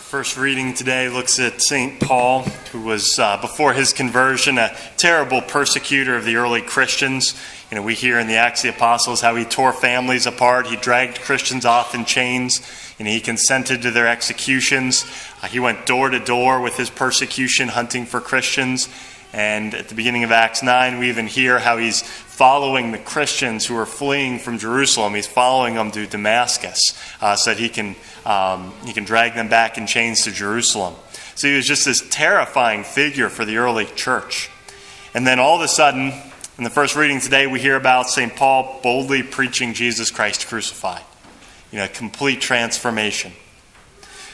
First reading today looks at St. Paul, who was, before his conversion, a terrible persecutor of the early Christians. We hear in the Acts of the Apostles how he tore families apart. He dragged Christians off in chains, and he consented to their executions. He went door to door with his persecution, hunting for Christians. And at the beginning of Acts 9, we even hear how he's following the Christians who are fleeing from Jerusalem. He's following them to Damascus so that he can drag them back in chains to Jerusalem. So he was just this terrifying figure for the early church. And then all of a sudden, in the first reading today, we hear about St. Paul boldly preaching Jesus Christ crucified. Complete transformation.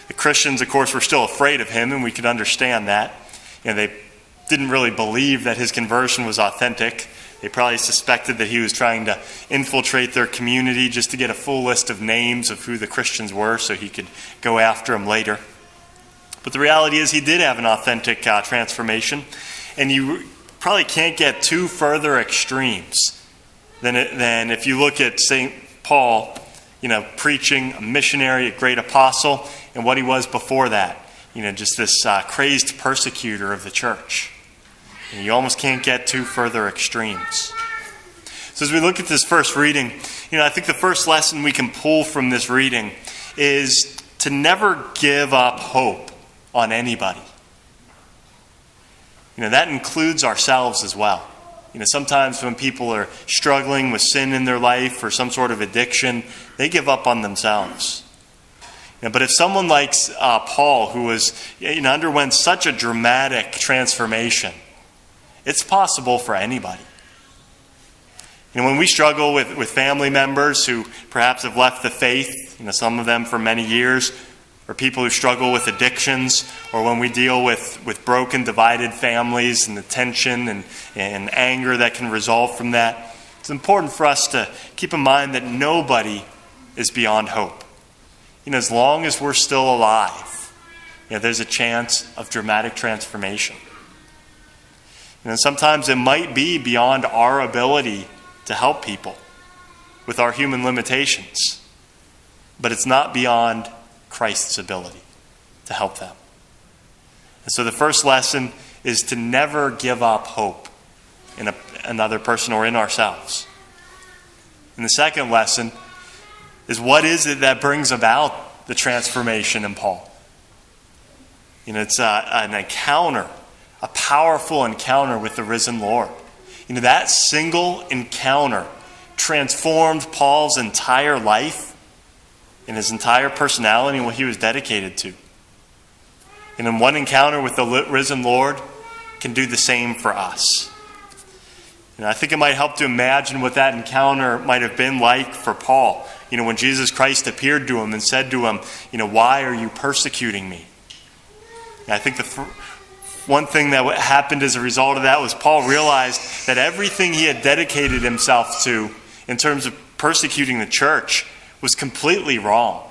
The Christians, of course, were still afraid of him, and we could understand that. They didn't really believe that his conversion was authentic. They probably suspected that he was trying to infiltrate their community just to get a full list of names of who the Christians were so he could go after them later. But the reality is he did have an authentic transformation, and you probably can't get two further extremes than if you look at St. Paul, preaching, a missionary, a great apostle, and what he was before that. Just this crazed persecutor of the church. And you almost can't get two further extremes. So as we look at this first reading, I think the first lesson we can pull from this reading is to never give up hope on anybody. That includes ourselves as well. Sometimes when people are struggling with sin in their life or some sort of addiction, they give up on themselves. But if someone like Paul, who underwent such a dramatic transformation, it's possible for anybody. When we struggle with family members who perhaps have left the faith, some of them for many years, or people who struggle with addictions, or when we deal with broken, divided families and the tension and anger that can result from that, it's important for us to keep in mind that nobody is beyond hope. As long as we're still alive, there's a chance of dramatic transformation. Sometimes it might be beyond our ability to help people with our human limitations, but it's not beyond Christ's ability to help them. And so the first lesson is to never give up hope in another person or in ourselves. And the second lesson is, what is it that brings about the transformation in Paul? It's an encounter, a powerful encounter with the risen Lord. That single encounter transformed Paul's entire life and his entire personality and what he was dedicated to. And in one encounter with the risen Lord can do the same for us. I think it might help to imagine what that encounter might have been like for Paul. When Jesus Christ appeared to him and said to him, why are you persecuting me? And I think one thing that happened as a result of that was Paul realized that everything he had dedicated himself to in terms of persecuting the church was completely wrong.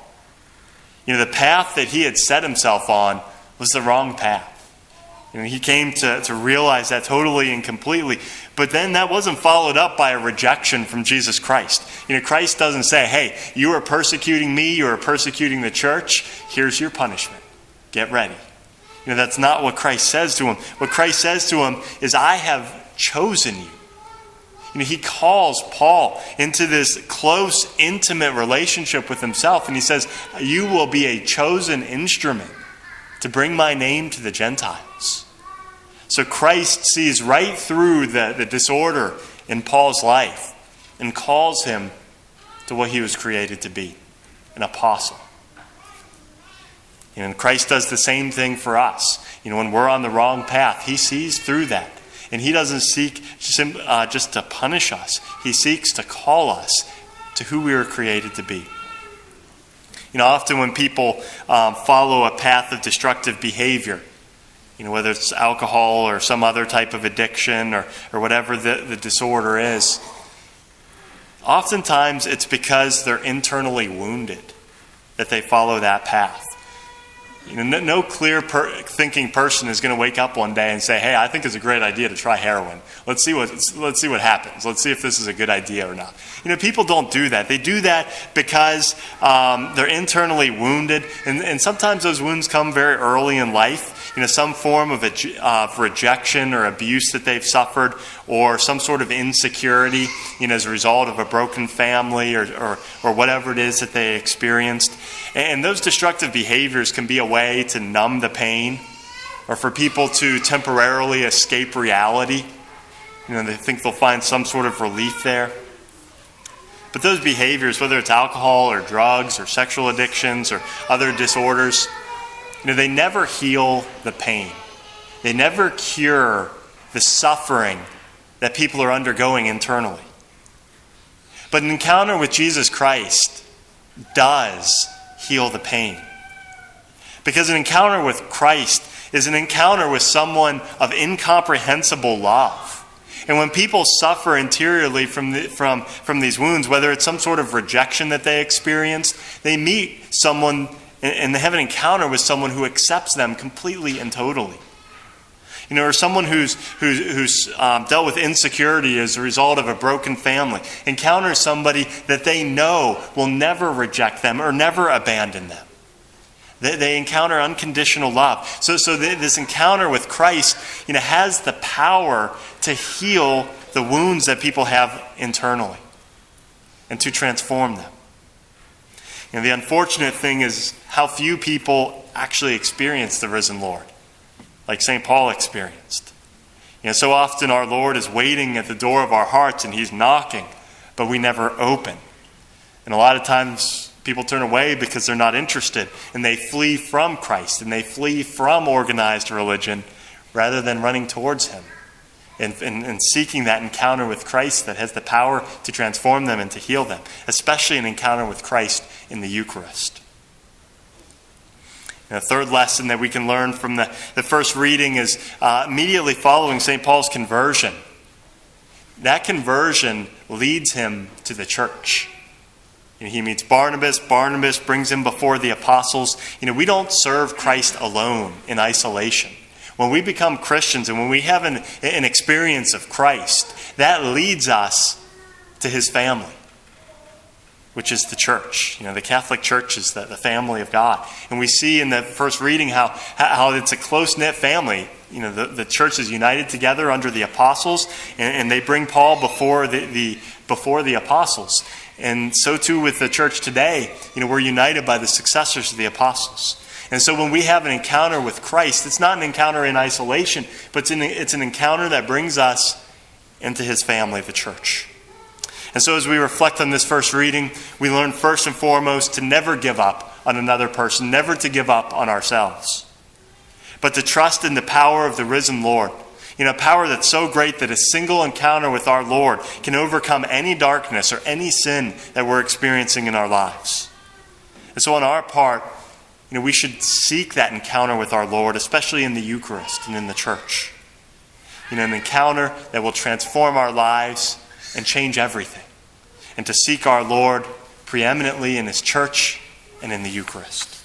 The path that he had set himself on was the wrong path. He came to realize that totally and completely. But then that wasn't followed up by a rejection from Jesus Christ. Christ doesn't say, hey, you are persecuting me, you are persecuting the church, here's your punishment. Get ready. That's not what Christ says to him. What Christ says to him is, I have chosen you. He calls Paul into this close, intimate relationship with himself, and he says, you will be a chosen instrument to bring my name to the Gentiles. So Christ sees right through the disorder in Paul's life and calls him to what he was created to be, an apostle. And Christ does the same thing for us. When we're on the wrong path, he sees through that. And he doesn't seek just to punish us. He seeks to call us to who we were created to be. Often when people follow a path of destructive behavior, whether it's alcohol or some other type of addiction or whatever the disorder is, oftentimes it's because they're internally wounded that they follow that path. No clear thinking person is going to wake up one day and say, hey, I think it's a great idea to try heroin. Let's see what happens. Let's see if this is a good idea or not. People don't do that. They do that because they're internally wounded, and sometimes those wounds come very early in life. Some form of rejection or abuse that they've suffered, or some sort of insecurity, as a result of a broken family or whatever it is that they experienced. And those destructive behaviors can be a way to numb the pain, or for people to temporarily escape reality. They think they'll find some sort of relief there. But those behaviors, whether it's alcohol or drugs or sexual addictions or other disorders, they never heal the pain. They never cure the suffering that people are undergoing internally. But an encounter with Jesus Christ does heal the pain. Because an encounter with Christ is an encounter with someone of incomprehensible love. And when people suffer interiorly from these wounds, whether it's some sort of rejection that they experienced, they meet someone and they have an encounter with someone who accepts them completely and totally. Or someone who's dealt with insecurity as a result of a broken family encounters somebody that they know will never reject them or never abandon them. They encounter unconditional love. So this encounter with Christ, has the power to heal the wounds that people have internally and to transform them. The unfortunate thing is how few people actually experience the risen Lord, like St. Paul experienced. So often our Lord is waiting at the door of our hearts and he's knocking, but we never open. And a lot of times people turn away because they're not interested, and they flee from Christ, and they flee from organized religion rather than running towards him and seeking that encounter with Christ that has the power to transform them and to heal them, especially an encounter with Christ in the Eucharist. And the third lesson that we can learn from the first reading is immediately following St. Paul's conversion. That conversion leads him to the church. He meets Barnabas. Barnabas brings him before the apostles. We don't serve Christ alone in isolation. When we become Christians and when we have an experience of Christ, that leads us to his family, which is the church. The Catholic Church is the family of God. And we see in the first reading how it's a close-knit family. The church is united together under the apostles, and they bring Paul before the apostles. And so too with the church today, we're united by the successors of the apostles. And so when we have an encounter with Christ, it's not an encounter in isolation, but it's an encounter that brings us into his family, the church. And so as we reflect on this first reading, we learn first and foremost to never give up on another person, never to give up on ourselves, but to trust in the power of the risen Lord. Power that's so great that a single encounter with our Lord can overcome any darkness or any sin that we're experiencing in our lives. And so on our part, we should seek that encounter with our Lord, especially in the Eucharist and in the church. An encounter that will transform our lives and change everything. And to seek our Lord preeminently in his church and in the Eucharist.